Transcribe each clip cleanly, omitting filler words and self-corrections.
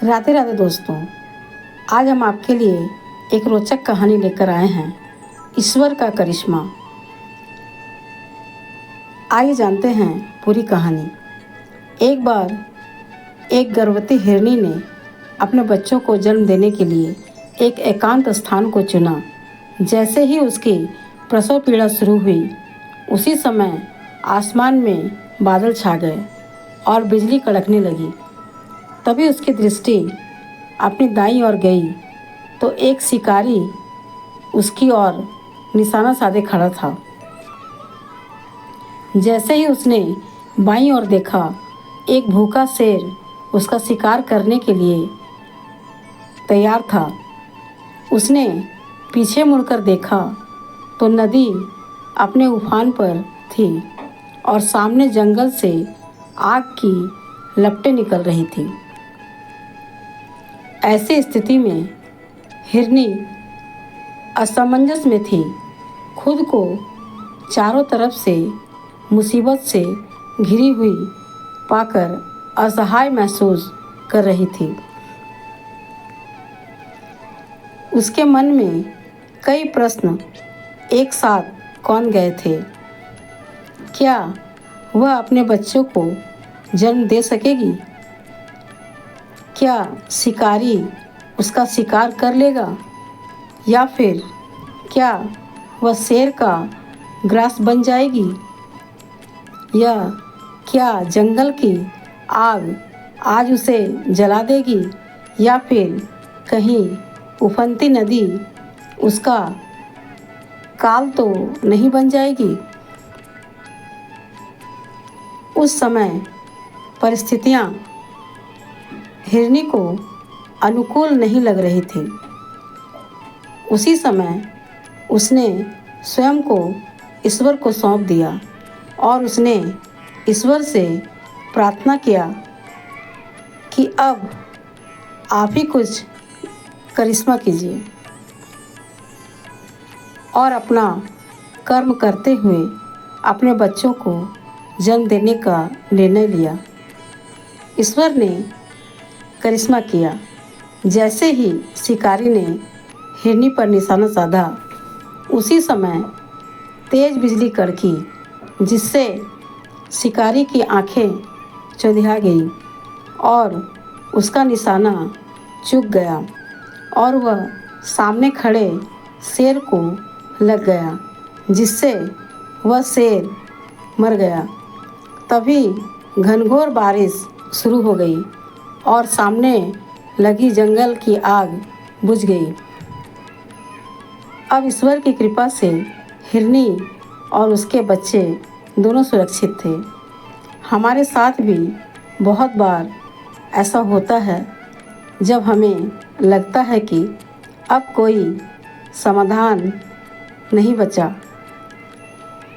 राधे राधे दोस्तों, आज हम आपके लिए एक रोचक कहानी लेकर आए हैं, ईश्वर का करिश्मा। आइए जानते हैं पूरी कहानी। एक बार एक गर्भवती हिरनी ने अपने बच्चों को जन्म देने के लिए एक एकांत स्थान को चुना। जैसे ही उसकी प्रसव पीड़ा शुरू हुई, उसी समय आसमान में बादल छा गए और बिजली कड़कने लगी। तभी उसकी दृष्टि अपनी दाईं ओर गई तो एक शिकारी उसकी ओर निशाना साधे खड़ा था। जैसे ही उसने बाईं ओर देखा, एक भूखा शेर उसका शिकार करने के लिए तैयार था। उसने पीछे मुड़कर देखा तो नदी अपने उफान पर थी और सामने जंगल से आग की लपटें निकल रही थी। ऐसी स्थिति में हिरनी असमंजस में थी। खुद को चारों तरफ से मुसीबत से घिरी हुई पाकर असहाय महसूस कर रही थी। उसके मन में कई प्रश्न एक साथ कौन गए थे। क्या वह अपने बच्चों को जन्म दे सकेगी? क्या शिकारी उसका शिकार कर लेगा? या फिर क्या वह शेर का ग्रास बन जाएगी? या क्या जंगल की आग आज उसे जला देगी? या फिर कहीं उफनती नदी उसका काल तो नहीं बन जाएगी? उस समय परिस्थितियाँ हिरनी को अनुकूल नहीं लग रही थी। उसी समय उसने स्वयं को ईश्वर को सौंप दिया और उसने ईश्वर से प्रार्थना किया कि अब आप ही कुछ करिश्मा कीजिए, और अपना कर्म करते हुए अपने बच्चों को जन्म देने का निर्णय लिया। ईश्वर ने करिश्मा किया। जैसे ही शिकारी ने हिरनी पर निशाना साधा, उसी समय तेज बिजली कड़की, जिससे शिकारी की आंखें चौंधिया गई और उसका निशाना चूक गया और वह सामने खड़े शेर को लग गया, जिससे वह शेर मर गया। तभी घनघोर बारिश शुरू हो गई और सामने लगी जंगल की आग बुझ गई। अब ईश्वर की कृपा से हिरनी और उसके बच्चे दोनों सुरक्षित थे। हमारे साथ भी बहुत बार ऐसा होता है, जब हमें लगता है कि अब कोई समाधान नहीं बचा,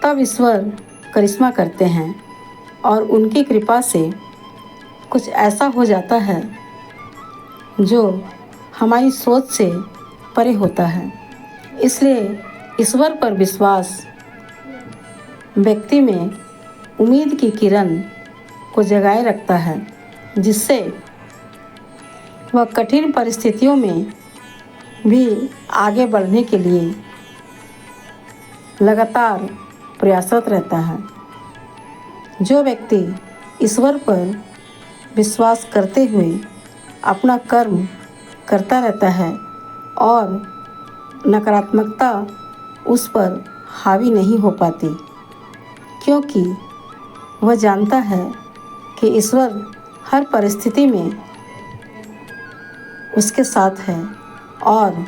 तब ईश्वर करिश्मा करते हैं और उनकी कृपा से कुछ ऐसा हो जाता है जो हमारी सोच से परे होता है। इसलिए ईश्वर पर विश्वास व्यक्ति में उम्मीद की किरण को जगाए रखता है, जिससे वह कठिन परिस्थितियों में भी आगे बढ़ने के लिए लगातार प्रयासरत रहता है। जो व्यक्ति ईश्वर पर विश्वास करते हुए अपना कर्म करता रहता है और नकारात्मकता उस पर हावी नहीं हो पाती, क्योंकि वह जानता है कि ईश्वर हर परिस्थिति में उसके साथ है और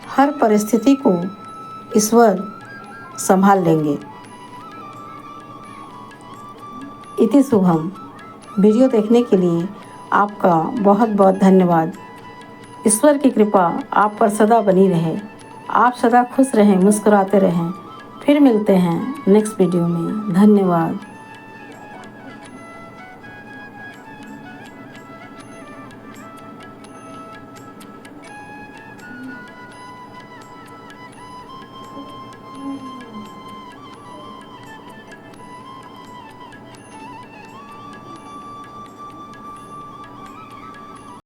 हर परिस्थिति को ईश्वर संभाल लेंगे। इति शुभम। वीडियो देखने के लिए आपका बहुत बहुत धन्यवाद। ईश्वर की कृपा आप पर सदा बनी रहे। आप सदा खुश रहें, मुस्कुराते रहें। फिर मिलते हैं नेक्स्ट वीडियो में। धन्यवाद।